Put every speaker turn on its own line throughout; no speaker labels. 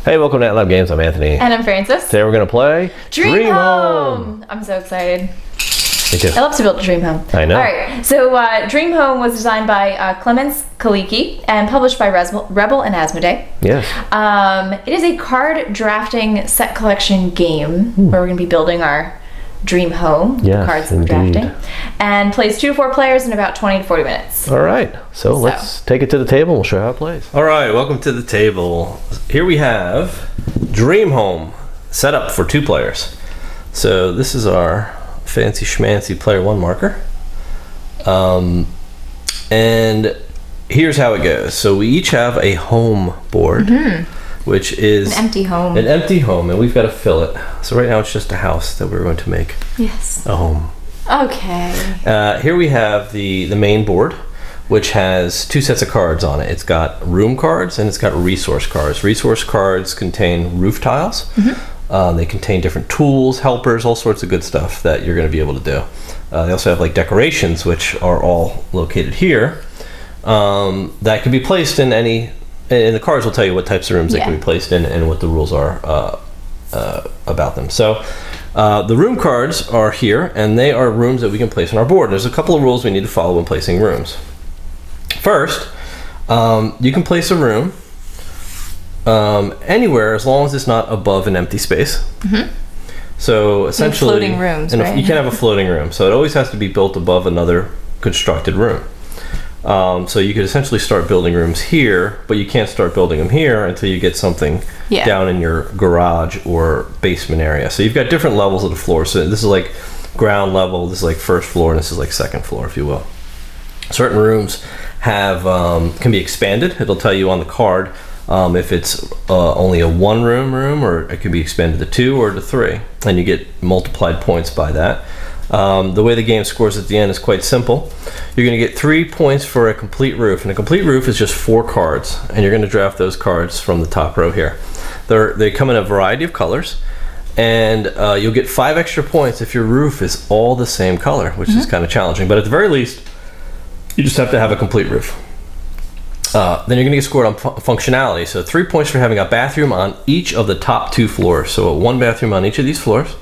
Hey, welcome to Lab Games. I'm Anthony.
And I'm Francis.
Today we're going to play
Dream Home. I'm so excited.
Me too.
I love to build a dream home.
I know.
All right, so Dream Home was designed by Clemens Kaliki and published by Rebel and Asmodee.
Yes.
It is a card drafting set collection game where we're going to be building our dream home.
Yes,
cards that we're
indeed.
drafting. And plays 2 to 4 players in about 20 to 40 minutes.
All right. So let's take it to the table and we'll show you how it plays. All right. Welcome to the table. Here we have Dream Home set up for 2 players. So this is our fancy schmancy player 1 marker. And here's how it goes. So we each have a home board, which is
an empty home.
An empty home, and we've got to fill it. So right now it's just a house that we're going to make.
Yes.
A home.
Okay.
Here we have the main board, which has 2 sets of cards on it. It's got room cards and it's got resource cards. Resource cards contain roof tiles. They contain different tools, helpers, all sorts of good stuff that you're going to be able to do. They also have like decorations, which are all located here, that can be placed in any, and the cards will tell you what types of rooms they can be placed in and what the rules are about them. So the room cards are here, and they are rooms that we can place on our board. There's a couple of rules we need to follow when placing rooms. First, you can place a room anywhere as long as it's not above an empty space. So essentially,
floating rooms, right?
You can have a floating room. So it always has to be built above another constructed room. So you could essentially start building rooms here, but you can't start building them here until you get something down in your garage or basement area. So you've got different levels of the floor. So this is like ground level, this is like first floor, and this is like second floor, if you will. Certain rooms have can be expanded. It'll tell you on the card if it's only a 1 room, or it can be expanded to 2 or to 3, and you get multiplied points by that. The way the game scores at the end is quite simple. You're going to get 3 points for a complete roof, and a complete roof is just 4 cards, and you're going to draft those cards from the top row here. They come in a variety of colors, and you'll get 5 extra points if your roof is all the same color, which is kind of challenging, but at the very least, you just have to have a complete roof. Then you're going to get scored on functionality. So 3 points for having a bathroom on each of the top 2 floors. So 1 bathroom on each of these floors.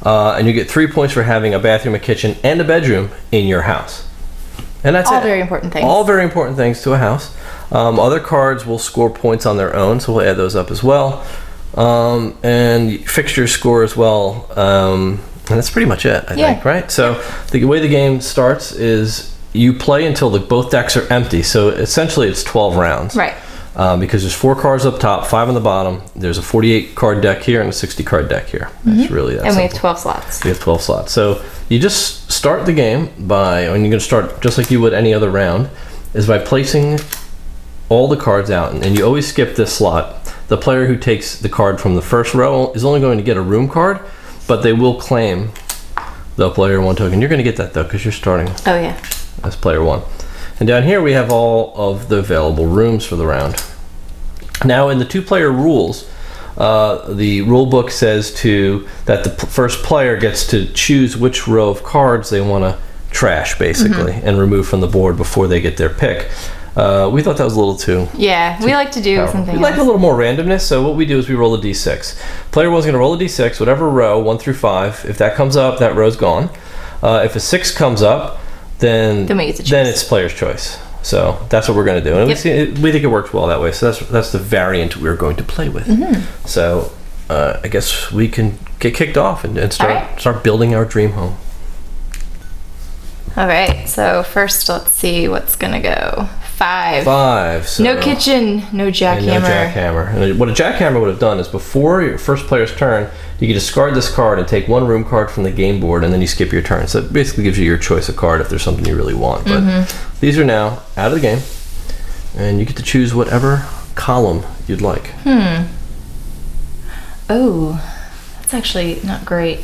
And you get 3 points for having a bathroom, a kitchen, and a bedroom in your house. And that's
all very important things.
All very important things to a house. Other cards will score points on their own, so we'll add those up as well. And fixtures score as well. And that's pretty much it, I think, right? So the way the game starts is you play until both decks are empty. So essentially it's 12 rounds.
Right.
Because there's 4 cards up top, 5 on the bottom. There's a 48 card deck here and a 60 card deck here. It's really that simple.
We have 12 slots.
We have 12 slots. So you just start the game by, and you're going to start just like you would any other round, is by placing all the cards out. And you always skip this slot. The player who takes the card from the first row is only going to get a room card, but they will claim the player 1 token. You're going to get that though, because you're starting as player 1. And down here we have all of the available rooms for the round. Now in the 2-player rules, the rule book says that the first player gets to choose which row of cards they want to trash, basically, and remove from the board before they get their pick. We thought that was a little too
we like to do
powerful.
something
We like a little more randomness, so what we do is we roll a d6. Player 1's going to roll a d6, whatever row, 1 through 5. If that comes up, that row's gone. If a 6 comes up, then it's player's choice. So that's what we're going to do, and we think it works well that way. So that's the variant we're going to play with. So I guess we can get kicked off and start building our dream home.
All right. So first, let's see what's going to go. 5.
So
no kitchen, no jackhammer.
No jackhammer. And what a jackhammer would have done is before your first player's turn, you can discard this card and take 1 room card from the game board, and then you skip your turn. So it basically gives you your choice of card if there's something you really want. But these are now out of the game, and you get to choose whatever column you'd like.
Oh, that's actually not great.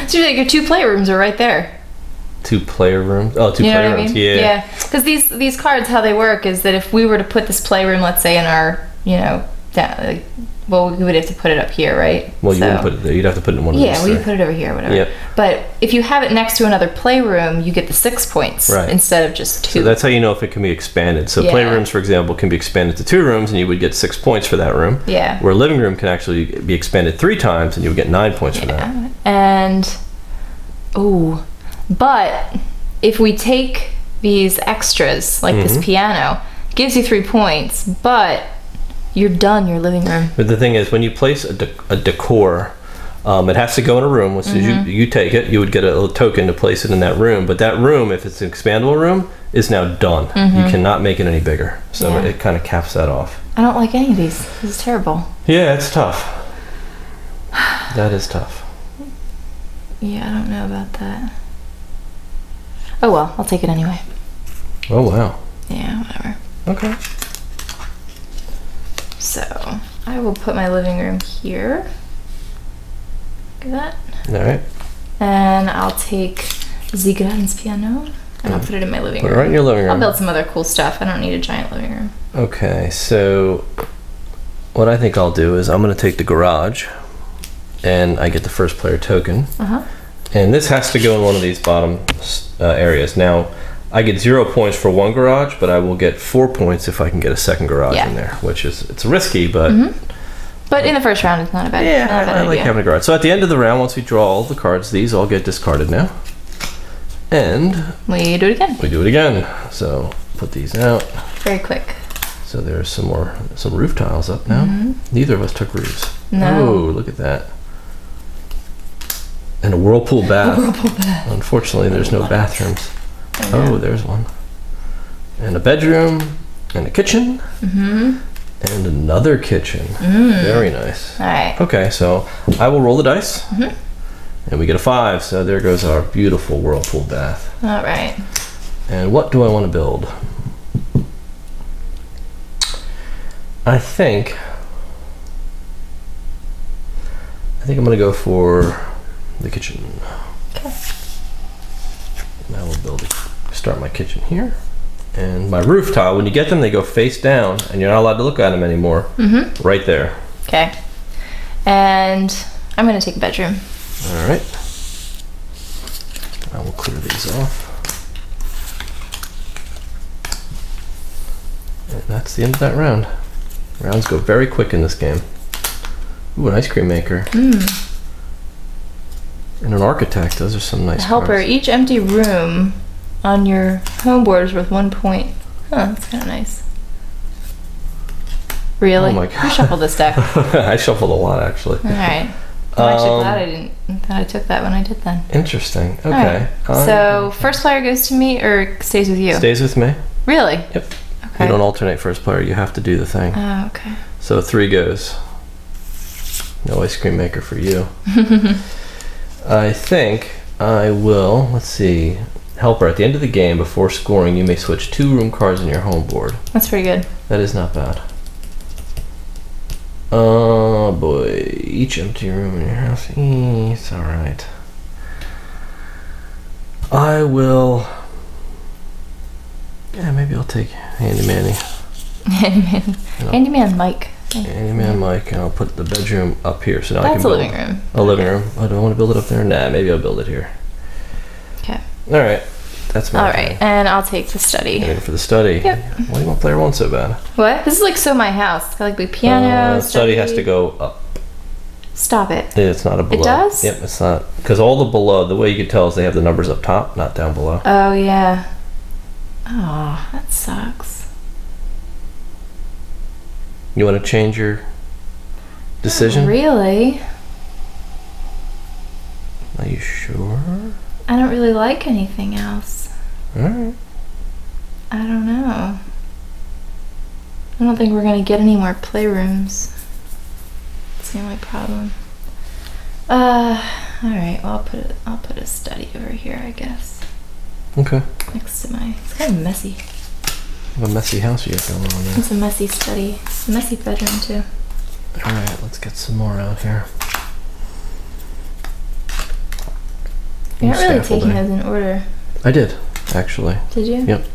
So your 2 playrooms are right there.
2 player rooms? Oh, 2 player rooms. Yeah.
Because these cards, how they work is that if we were to put this playroom, let's say, in our, down, like, well, we would have to put it up here, right?
Well, you wouldn't put it there. You'd have to put it in one of these.
Yeah, we put it over here, whatever.
Yep.
But if you have it next to another playroom, you get the 6 points instead of just 2.
So that's how you know if it can be expanded. So playrooms, for example, can be expanded to 2 rooms, and you would get 6 points for that room.
Yeah.
Where a living room can actually be expanded 3 times, and you would get 9 points for that.
And but if we take these extras, like this piano, it gives you 3 points, but you're done your living room.
But the thing is, when you place a decor, it has to go in a room. As soon as you take it, you would get a little token to place it in that room. But that room, if it's an expandable room, is now done. You cannot make it any bigger. So it kind of caps that off.
I don't like any of these. This is terrible.
Yeah, it's tough. That is tough.
Yeah, I don't know about that. Oh well, I'll take it anyway.
Oh wow.
Yeah, whatever.
Okay.
So, I will put my living room here. Look at that.
Alright.
And I'll take Ziegran's piano and I'll put it in my living room.
Put it right in your living room.
I'll build some other cool stuff. I don't need a giant living room.
Okay, so what I think I'll do is I'm going to take the garage and I get the first player token. And this has to go in one of these bottom areas. Now, I get 0 points for one garage, but I will get 4 points if I can get a second garage in there, which is, it's risky, but...
But in the first round, it's not a bad idea.
Yeah, I like having a garage. So at the end of the round, once we draw all the cards, these all get discarded now. And...
we do it again.
We do it again. So, put these out.
Very quick.
So there's some roof tiles up now. Neither of us took roofs.
No.
Oh, look at that. And a whirlpool bath. Unfortunately, there's no bathrooms. Oh, there's one. And a bedroom, and a kitchen, and another kitchen. Very nice.
All right.
Okay, so I will roll the dice, and we get a 5. So there goes our beautiful whirlpool bath.
All right.
And what do I want to build? I think I'm going to go for the kitchen.
Okay.
I will start my kitchen here. And my roof tile, when you get them, they go face down, and you're not allowed to look at them anymore. Right there.
Okay. And I'm going to take a bedroom.
All right. I will clear these off. And that's the end of that round. Rounds go very quick in this game. Ooh, an ice cream maker. And an architect. Those are some nice
helper.
cards.
Each empty room on your home board is worth 1 point. Huh, that's kind of nice. Really?
Oh my god.
Who shuffled this deck?
I shuffled a lot, actually.
All right. I'm actually glad I took that when I did then.
Interesting. Okay.
Right. So first player goes to me or stays with you?
Stays with me.
Really?
Yep.
Okay.
You don't alternate first player. You have to do the thing.
Oh, okay.
So 3 goes. No ice cream maker for you. I think I will, let's see, helper. At the end of the game, before scoring, you may switch 2 room cards on your home board.
That's pretty good.
That is not bad. Oh boy, each empty room in your house. It's alright. I will... yeah, maybe I'll take Handy Manny.
Handyman Mike.
Handyman Mike, and I'll put the bedroom up here. So now
That's
I can build
a living room.
A living room. Oh, do I want to build it up there? Nah, maybe I'll build it here.
Okay.
Alright, that's my
Alright, and I'll take the study.
Ready for the study.
Yep.
Why do you want player 1 so bad?
What? This is like so my house. It's got like big piano.
Study has to go up.
Stop it.
It's not a below.
It does?
Yep, it's not. Because all the below, the way you can tell is they have the numbers up top, not down below.
Oh, yeah. Oh, that sucks.
You want to change your decision?
Not really?
Are you sure?
I don't really like anything else.
Alright.
I don't know. I don't think we're gonna get any more playrooms. That's the only problem. Alright, well I'll put a study over here, I guess.
Okay.
Next to my, it's kind of messy.
What a messy house you got going on there.
It's a messy study. It's a messy bedroom too.
Alright, let's get some more out here.
You're not really taking those in order.
I did, actually.
Did you?
Yep.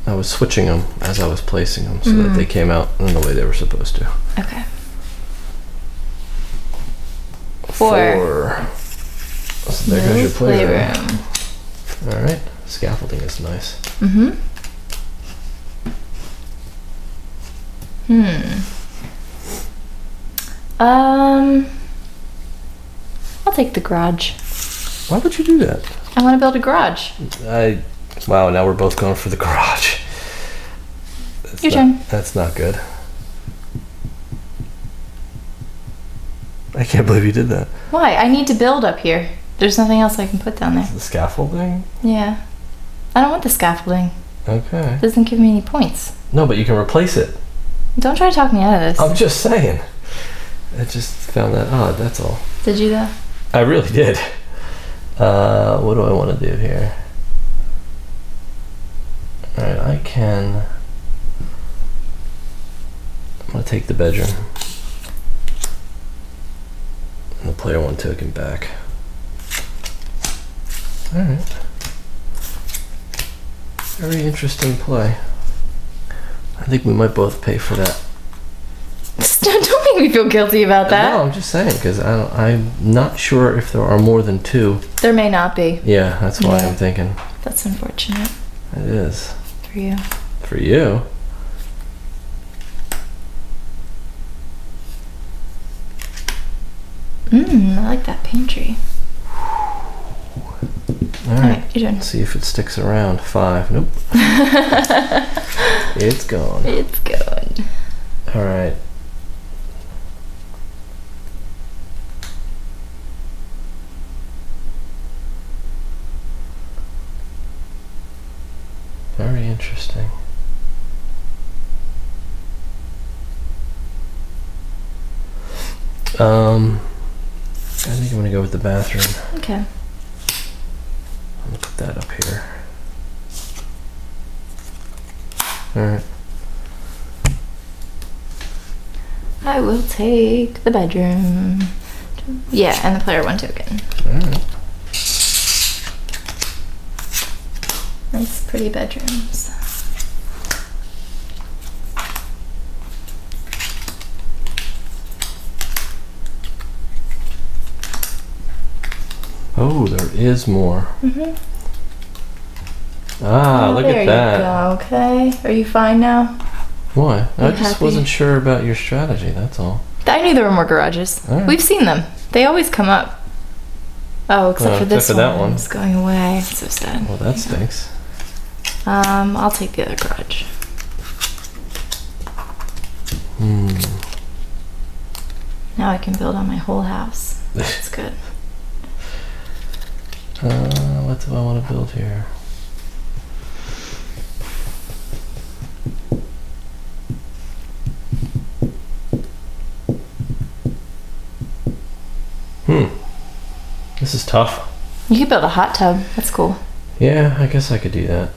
I was switching them as I was placing them so that they came out in the way they were supposed to.
Okay. 4.
So there goes your playroom. All right. Scaffolding is nice.
I'll take the garage.
Why would you do that?
I want to build a garage.
Wow, now we're both going for the garage.
Your turn.
That's not good. I can't believe you did that.
Why? I need to build up here. There's nothing else I can put down there.
The scaffolding?
Yeah. I don't want the scaffolding.
Okay.
It doesn't give me any points.
No, but you can replace it.
Don't try to talk me out of this.
I'm just saying. I just found that odd, that's all.
Did you though?
I really did. What do I want to do here? Alright, I'm going to take the bedroom. And the player 1 token back. Alright. Very interesting play. I think we might both pay for that.
Don't make me feel guilty about that.
No, I'm just saying, because I'm not sure if there are more than 2.
There may not be.
Yeah, that's why I'm thinking.
That's unfortunate.
It is.
For you.
For you?
I like that pantry.
Alright,
your turn.
See if it sticks around. 5. Nope. It's gone.
It's gone.
Alright. Very interesting. I think I'm gonna go with the bathroom.
Okay.
I'm gonna put that up here. Alright.
I will take the bedroom. Yeah, and the player 1 token.
Alright.
Nice, pretty bedrooms.
Oh, there is more. Ah, look at that.
There you go, okay. Are you fine now?
Why? I just
happy?
wasn't sure about your strategy, that's all.
I knew there were more garages.
Right.
We've seen them. They always come up. Oh, except for this
except for that one.
It's going away. It's so sad.
Well, that stinks.
I'll take the other garage. Now I can build on my whole house. That's good.
What do I want to build here? This is tough.
You could build a hot tub. That's cool.
Yeah, I guess I could do that.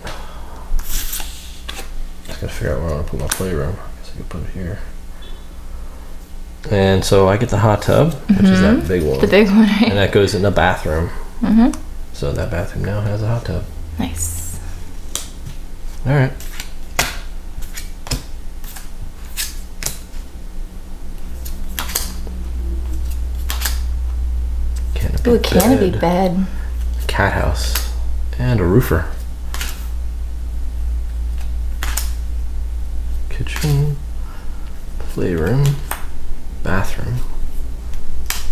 Just gotta figure out where I want to put my playroom. I guess I could put it here. And so I get the hot tub, which is that big one.
The big one, right?
And that goes in the bathroom. So that bathroom now has a hot tub.
Nice.
All right.
Ooh, a canopy bed.
Cat house. And a roofer. Kitchen. Playroom. Bathroom.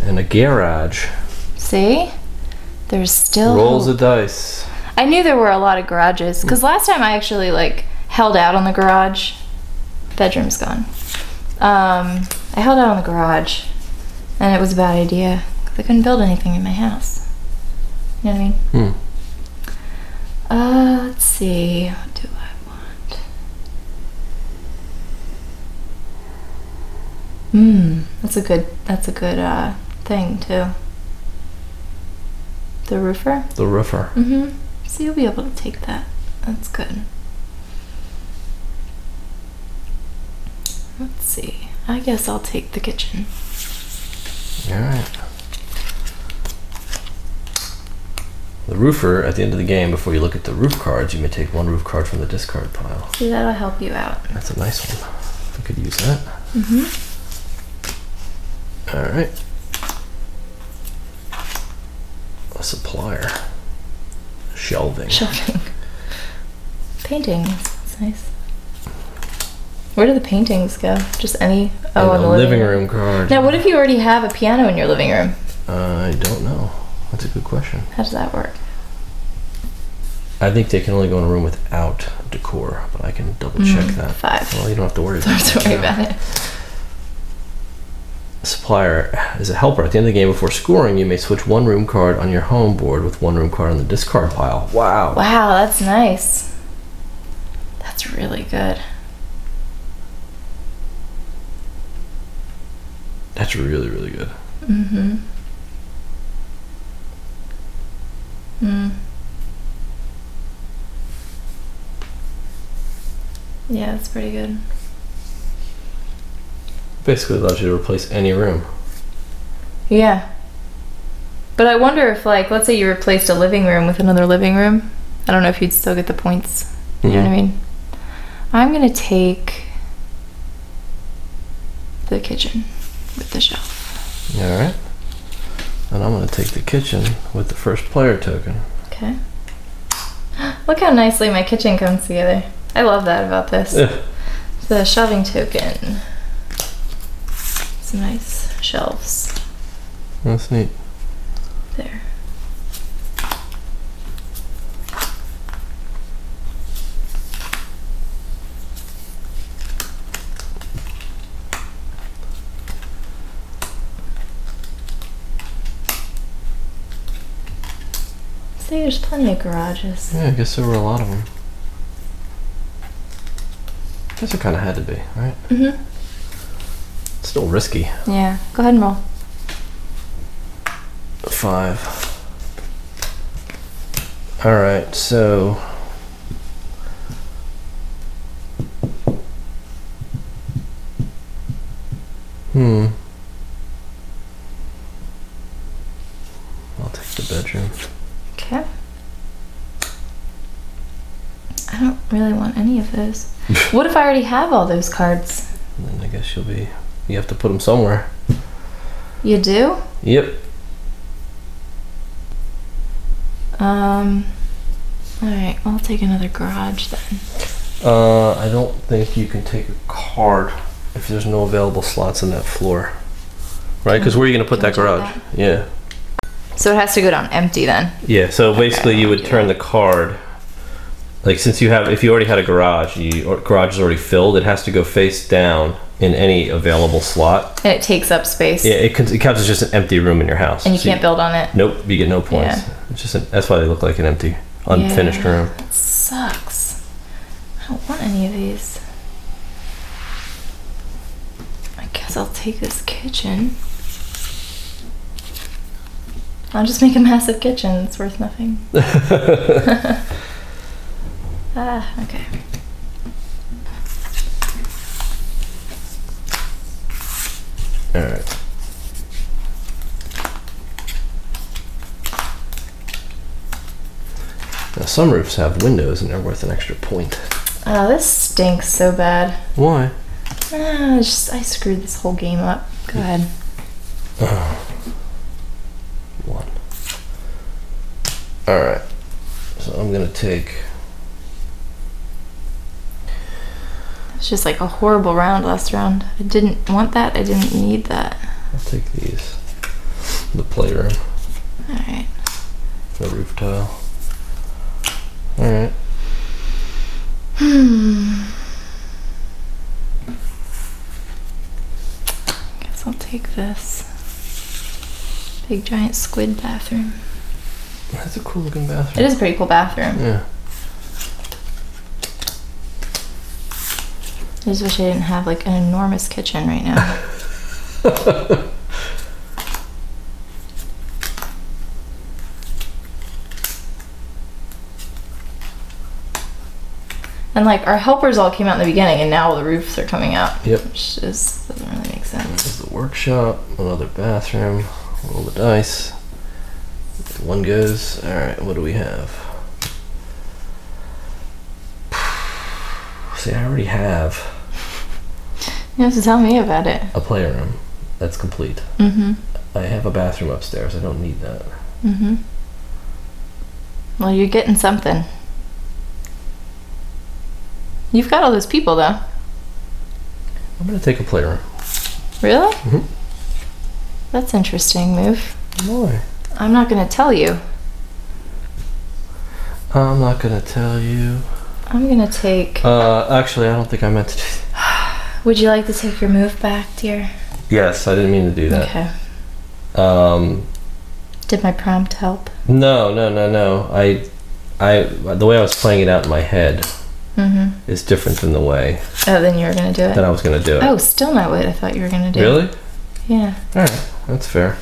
And a garage.
See? There's still
rolls of dice.
I knew there were a lot of garages because last time I actually like held out on the garage. Bedroom's gone. I held out on the garage and it was a bad idea because I couldn't build anything in my house. You know what I mean? Let's see. What do I want? That's a good thing too. The roofer?
The roofer.
So you'll be able to take that. That's good. Let's see. I guess I'll take the kitchen.
Alright. The roofer, at the end of the game, before you look at the roof cards, you may take 1 roof card from the discard pile.
See, that'll help you out.
That's a nice one. We could use that. All right. A supplier. Shelving.
Paintings. That's nice. Where do the paintings go? Just any? Oh,
in
the
living room card.
Now, what if you already have a piano in your living room?
I don't know. That's a good question.
How does that work?
I think they can only go in a room without decor, but I can double check that.
5.
Well, you don't have to worry about it.
Don't worry about it.
Supplier is a helper. At the end of the game, before scoring, you may switch 1 room card on your home board with 1 room card on the discard pile. Wow.
Wow, that's nice. That's really good.
That's really, really good.
Yeah, that's pretty good.
Basically allows you to replace any room.
Yeah. But I wonder if, like, let's say you replaced a living room with another living room. I don't know if you'd still get the points. You know what I mean? I'm going to take the kitchen with the shelf.
Alright. And I'm going to take the kitchen with the first player token.
Okay. Look how nicely my kitchen comes together. I love that about this.
Yeah.
The shelving token. Some nice shelves.
That's neat.
There. See, there's plenty of garages.
Yeah, I guess there were a lot of them. I guess it kind of had to be, right? Still risky.
Yeah, go ahead and roll.
5. Alright, so... I'll take the bedroom.
Okay. I don't really want any of those. What if I already have all those cards?
Then I guess you have to put them somewhere.
You do?
Yep.
Alright, I'll take another garage then.
I don't think you can take a card if there's no available slots in that floor. Right? Because where are you going to put that garage? Yeah.
So it has to go down empty then?
Yeah, so basically you would turn the card, like since if you already had a garage, garage is already filled, it has to go face down in any available slot.
And it takes up space.
Yeah, it counts as just an empty room in your house.
And you can't build on it?
Nope, you get no points.
Yeah.
It's just that's why they look like an empty, unfinished room.
That sucks. I don't want any of these. I guess I'll take this kitchen. I'll just make a massive kitchen. It's worth nothing. Okay.
Alright. Now some roofs have windows and they're worth an extra point.
Oh, this stinks so bad.
Why?
I screwed this whole game up. Go ahead.
1. Alright. So I'm gonna take...
It's just like a horrible round last round. I didn't want that. I didn't need that.
I'll take these. The playroom.
Alright.
The roof tile. Alright.
Guess I'll take this. Big giant squid bathroom.
That's a cool looking bathroom.
It is a pretty cool bathroom.
Yeah.
I just wish I didn't have like an enormous kitchen right now. And like our helpers all came out in the beginning and now all the roofs are coming out.
Yep.
Which just doesn't really make sense.
This is the workshop, another bathroom, roll the dice. One goes. All right, what do we have? See, I already have.
You have to tell me about it.
A playroom that's complete. I have a bathroom upstairs. I don't need that.
Well, you're getting something. You've got all those people, though.
I'm gonna take a playroom.
Really? That's interesting move.
Why?
I'm not gonna tell you.
I'm not gonna tell you.
I'm gonna take...
Actually, I don't think I meant to do that.
Would you like to take your move back, dear?
Yes, I didn't mean to do that.
Okay. Did my prompt help?
No. The way I was playing it out in my head is different than the way...
Oh, then you were gonna do it?
That I was gonna do it.
Oh, still not what I thought you were gonna do.
Really?
Yeah.
Alright, that's fair.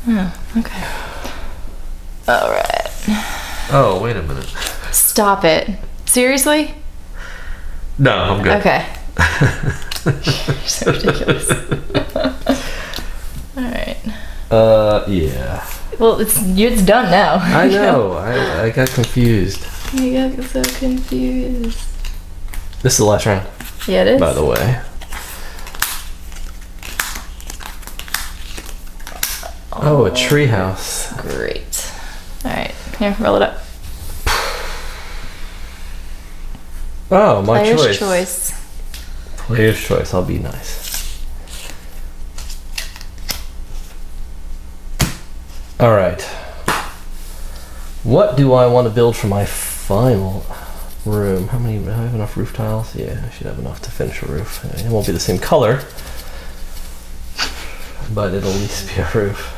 Oh, okay. Alright.
Oh, wait a minute.
Stop it. Seriously?
No, I'm good.
Okay. You're so ridiculous. Alright.
Yeah.
Well, it's done now.
I know. I got confused.
You got so confused.
This is the last round.
Yeah, it is.
By the way. Oh, a treehouse.
Great. Alright, here, roll it up.
Oh, my
Player's
choice. Player's choice. I'll be nice. Alright. What do I want to build for my final room? How many? Do I have enough roof tiles? Yeah, I should have enough to finish a roof. It won't be the same color, but it'll at least be a roof.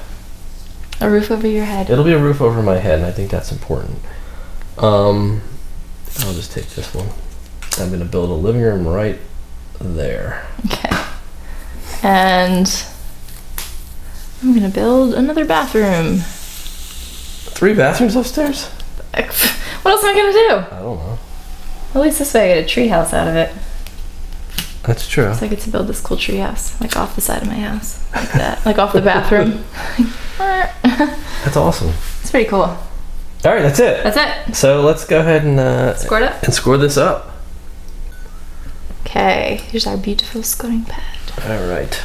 A roof over your head.
It'll be a roof over my head, and I think that's important. I'll just take this one. I'm going to build a living room right there. Okay.
And I'm going to build another bathroom.
3 bathrooms upstairs?
What else am I going to do?
I don't know.
At least this way I get a tree house out of it.
That's true.
So I get to build this cool tree house, like off the side of my house. Like that. Like off the bathroom.
That's awesome.
It's pretty cool.
Alright, that's it.
That's it.
So let's go ahead and
score it up.
And score this up.
Okay, here's our beautiful scoring pad.
Alright.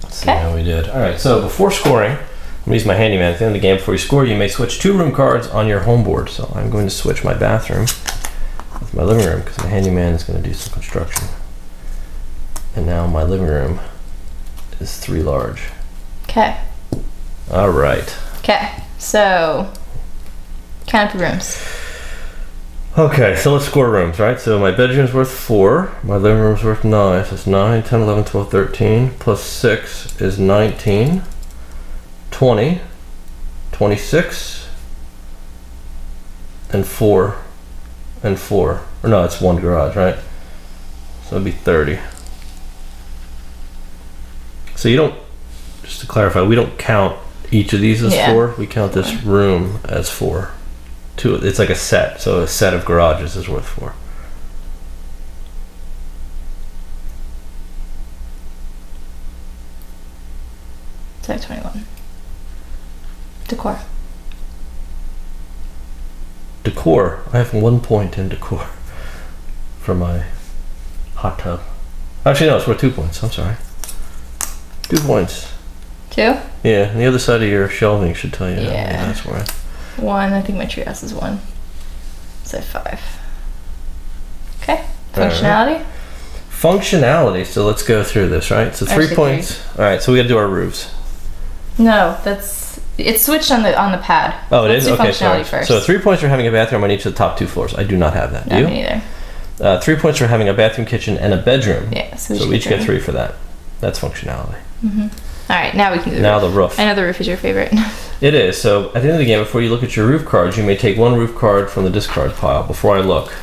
Let's see how we did. Alright, so before scoring, I'm going to use my handyman. At the end of the game, before you score, you may switch 2 room cards on your home board. So I'm going to switch my bathroom with my living room because my handyman is going to do some construction. And now my living room is 3 large.
Okay.
All right.
Okay, so count the rooms.
Okay, so let's score rooms, right? So my bedroom's worth 4, my living room's worth 9, so it's 9, 10, 11, 12, 13, plus 6 is 19, 20, 26, and 4, and 4. Or no, it's 1 garage, right? So it'd be 30. So you don't, just to clarify, we don't count each of these as 4. We count this room as 4. It's like a set, so a set of garages is worth 4.
It's like 21. Decor.
Decor. I have 1 point in decor for my hot tub. Actually, no, it's worth 2 points. I'm sorry. 2 points.
2?
Yeah, and the other side of your shelving should tell you how many that's worth.
1. I think my treehouse is 1. So 5. Okay. Functionality?
Functionality. So let's go through this, right? So 3 points. All right, so we got to do our roofs.
No, it's switched on the pad.
Oh, it is? Okay, sorry.
First.
So 3 points for having a bathroom on each of the top 2 floors. I do not have that. Do you?
Me neither.
3 points for having a bathroom, kitchen, and a bedroom.
Yeah,
so we each get 3 for that. That's functionality.
All right, now we can do the
Now the roof.
I know the roof is your favorite.
It is. So at the end of the game, before you look at your roof cards, you may take 1 roof card from the discard pile. Before I look.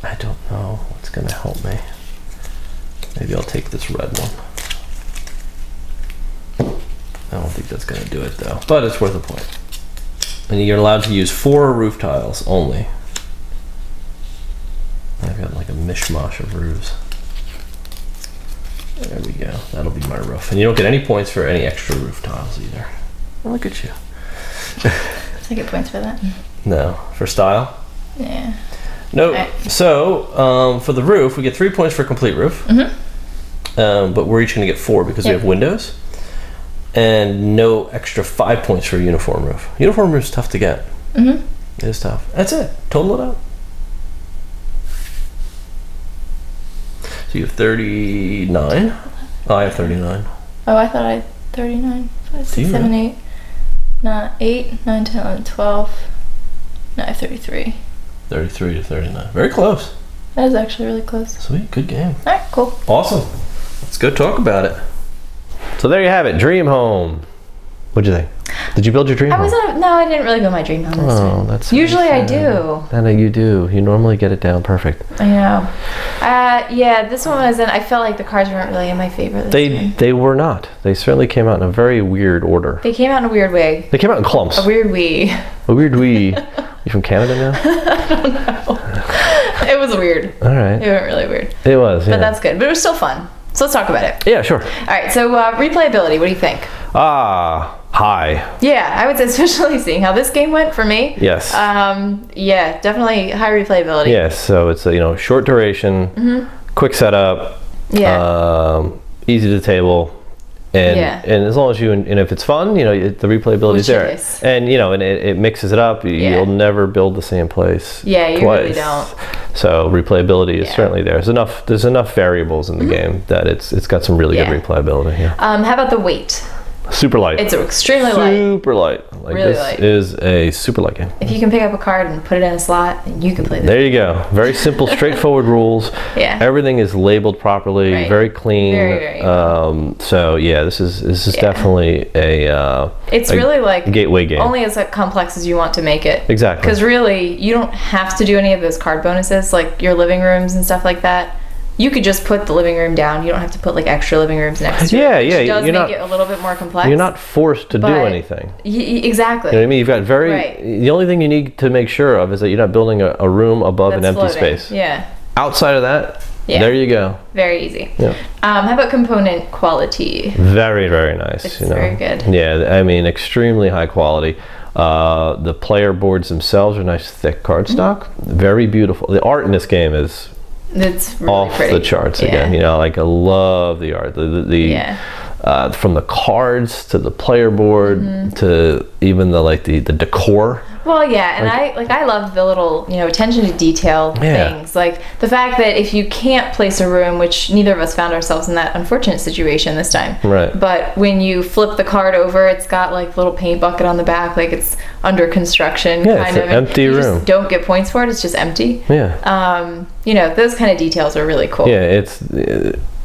I don't know what's going to help me. Maybe I'll take this red one. I don't think that's going to do it though, but it's worth a point. And you're allowed to use 4 roof tiles only. I've got like mishmash of roofs. There we go. That'll be my roof. And you don't get any points for any extra roof tiles either. Look at you.
I get points for that.
No. For style?
Yeah.
No. Right. So, for the roof, we get 3 points for complete roof. But we're each going to get 4 because we have windows. And no extra 5 points for a uniform roof. Uniform roof is tough to get. It is tough. That's it. Total it up. So you have 39. Oh, I have 39.
Oh, I thought I had 39. 5, 6, 7, 8. Not 8, 9, 10, 11, 12. No, I have 33.
33 to 39. Very close.
That is actually really close.
Sweet. Good game.
All right, cool.
Awesome. Let's go talk about it. So there you have it. Dream home. What'd you think? Did you build your dream home?
No, I didn't really build my dream home this time.
That's
usually I do.
I know you do. You normally get it down perfect.
I know. Yeah, this one wasn't. I felt like the cards weren't really in my favor this time.
They were not. They certainly came out in a very weird order.
They came out in a weird way.
They came out in clumps.
A weird wee.
A weird wee. You from Canada now?
I don't know. It was weird.
All right.
It went really weird.
It was, yeah.
But that's good. But it was still fun. So let's talk about it.
Yeah, sure.
All right, so replayability, what do you think?
High.
Yeah, I would say, especially seeing how this game went for me.
Yes.
Yeah, definitely high replayability.
Yes, so it's a short duration, quick setup, easy to table, and as long as and if it's fun, the replayability is there, and and it mixes it up. You'll never build the same place.
Yeah, you
twice.
Really don't.
So replayability is certainly there. There's enough variables in the game that it's got some really good replayability. Yeah.
How about the weight?
Super light.
It's extremely light.
Super light. Like really this light. Is a super light game.
If you can pick up a card and put it in a slot, then you can play this.
There you go. Very simple, straightforward rules.
Yeah.
Everything is labeled properly. Right. Very clean.
Very
so yeah, this is definitely a.
It's really like
a gateway game.
Only as complex as you want to make it.
Exactly.
Because really, you don't have to do any of those card bonuses, like your living rooms and stuff like that. You could just put the living room down. You don't have to put like extra living rooms next to it.
Yeah,
which does make it a little bit more complex.
You're not forced to do anything.
Exactly.
You know what I mean? You've got the only thing you need to make sure of is that you're not building a room above an empty space.
Yeah.
Outside of that, there you go.
Very easy.
Yeah.
How about component quality?
Very, very nice.
It's very good.
Yeah, I mean, extremely high quality. The player boards themselves are nice, thick cardstock. Very beautiful. The art in this game is...
It's really
off
pretty.
The charts again. Like I love the art. From the cards to the player board to even the decor.
Well, yeah, and I love the little attention to detail things. Like the fact that if you can't place a room, which neither of us found ourselves in that unfortunate situation this time.
Right.
But when you flip the card over, it's got like a little paint bucket on the back, like it's under construction.
Yeah, it's an empty room.
Just don't get points for it. It's just empty.
Yeah.
Those kind of details are really cool.
Yeah, it's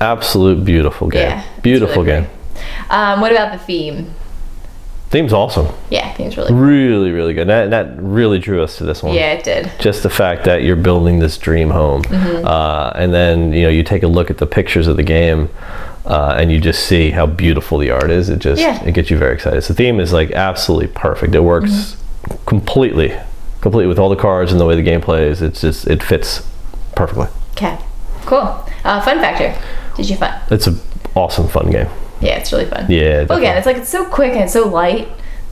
absolute beautiful game.
Yeah,
beautiful game.
What about the theme?
Theme's awesome.
Yeah, theme's really cool.
Really, really good. That really drew us to this one.
Yeah, it did.
Just the fact that you're building this dream home, and then you take a look at the pictures of the game, and you just see how beautiful the art is. It gets you very excited. So the theme is like absolutely perfect. It works completely with all the cards and the way the game plays. It fits perfectly.
Okay, cool. Fun factor. Did you fun?
It's an awesome fun game.
Yeah, it's really fun.
Yeah.
Well, again, it's so quick and it's so light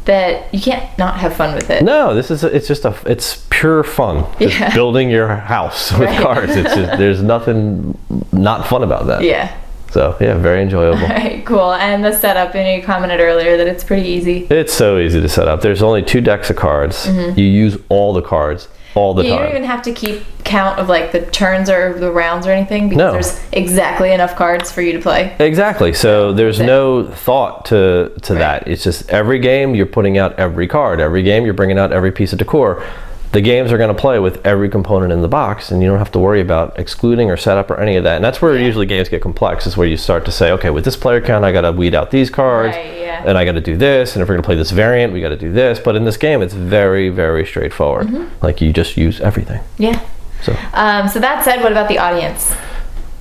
that you can't not have fun with it.
No, it's pure fun. Just building your house with cards. There's nothing not fun about that.
Yeah.
So yeah, very enjoyable.
All right, cool. And the setup, you commented earlier that it's pretty easy.
It's so easy to set up. There's only 2 decks of cards. You use all the cards all the time. You
don't even have to keep count of like the turns or the rounds or anything because there's exactly enough cards for you to play.
Exactly. So there's no thought to that. It's just every game you're putting out every card. Every game you're bringing out every piece of decor. The games are going to play with every component in the box, and you don't have to worry about excluding or setup or any of that. And that's where usually games get complex, is where you start to say, okay, with this player count, I got to weed out these cards, and I got to do this, and if we're going to play this variant, we got to do this. But in this game, it's very, very straightforward. Like you just use everything.
Yeah. So that said, what about the audience?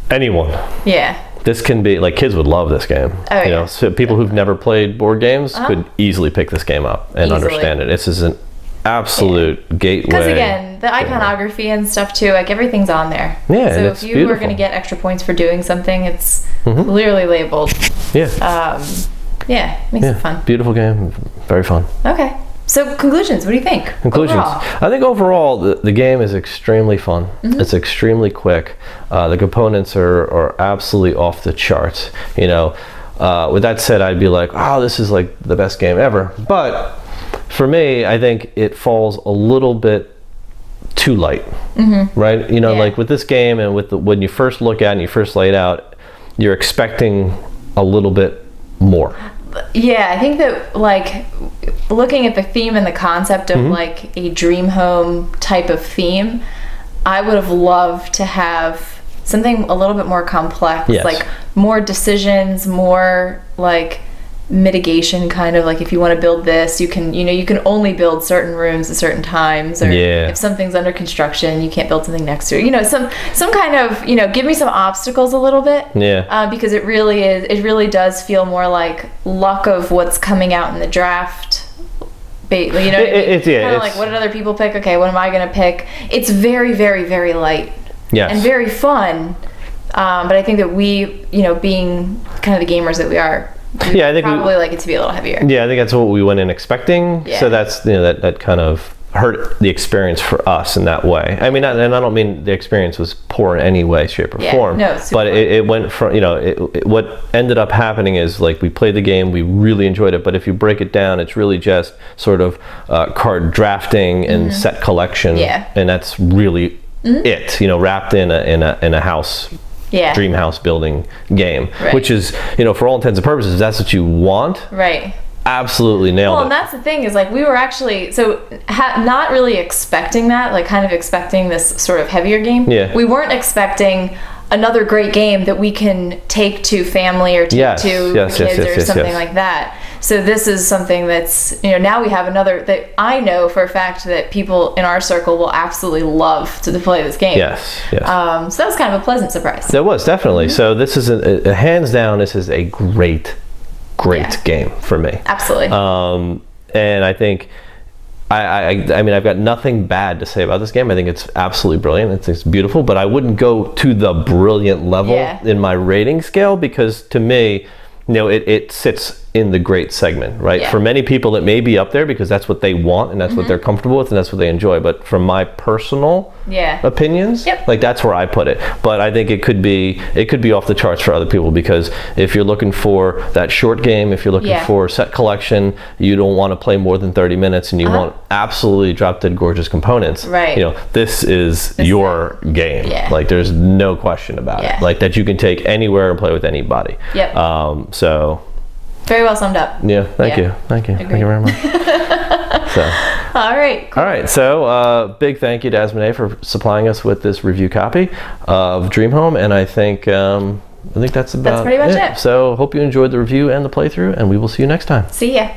Anyone.
Yeah.
This can be, like, kids would love this game.
Oh,
so people who've never played board games could easily pick this game up and understand it. This is an absolute gateway.
Because again, the iconography and stuff too, like everything's on there.
Yeah,
so if you were going to get extra points for doing something, it's clearly labeled.
Yeah.
Makes it fun.
Beautiful game, very fun.
Okay. So conclusions, what do you think?
Conclusions.
Overall?
I think overall the game is extremely fun. It's extremely quick. The components are absolutely off the charts. You know, with that said, I'd be like, oh, this is like the best game ever. But for me, I think it falls a little bit too light, right? You know, like with this game and with when you first look at it and you first lay it out, you're expecting a little bit more.
Yeah, I think that like looking at the theme and the concept of like a dream home type of theme, I would have loved to have something a little bit more complex, like more decisions, more like mitigation, kind of like if you want to build this, you can only build certain rooms at certain times, or if something's under construction, you can't build something next to it. You know, some kind of, give me some obstacles a little bit. Because it really does feel more like luck of what's coming out in the draft. You know, it's kind of like, what did other people pick? Okay, what am I going to pick? It's very, very, very light. And very fun. But I think that we, being kind of the gamers that we are, I think probably like it to be a little heavier. Yeah,
I think that's what we went in expecting. So that's that kind of hurt the experience for us in that way. I mean, and I don't mean the experience was poor in any way, shape, or form. But it went from what ended up happening is like we played the game, we really enjoyed it. But if you break it down, it's really just sort of card drafting and set collection, and that's really it. Wrapped in a house. Dream house building game, which is, for all intents and purposes, that's what you want. Absolutely nailed it.
Well, and that's the thing is like we were actually not really expecting that, like kind of expecting this sort of heavier game. We weren't expecting another great game that we can take to family or take to kids or something like that. So this is something that's, now we have another that I know for a fact that people in our circle will absolutely love to play this game. So that was kind of a pleasant surprise.
That was, definitely. So this is a hands down, this is a great game for me.
Absolutely.
And I think, I mean, I've got nothing bad to say about this game. I think it's absolutely brilliant. It's beautiful, but I wouldn't go to the brilliant level in my rating scale, because to me, it sits in the great segment, right? For many people, it may be up there because that's what they want and that's what they're comfortable with and that's what they enjoy. But from my personal opinions, like that's where I put it. But I think it could be off the charts for other people, because if you're looking for that short game, if you're looking for set collection, you don't want to play more than 30 minutes and you want absolutely drop dead gorgeous components. This is your game. Like there's no question about it. Like that you can take anywhere and play with anybody. So
very well summed up.
Thank you very much.
All right, cool.
All right, so big thank you to Asmodee for supplying us with this review copy of Dream Home, and I think that's pretty much it. So hope you enjoyed the review and the playthrough, and we will see you next time.
See ya.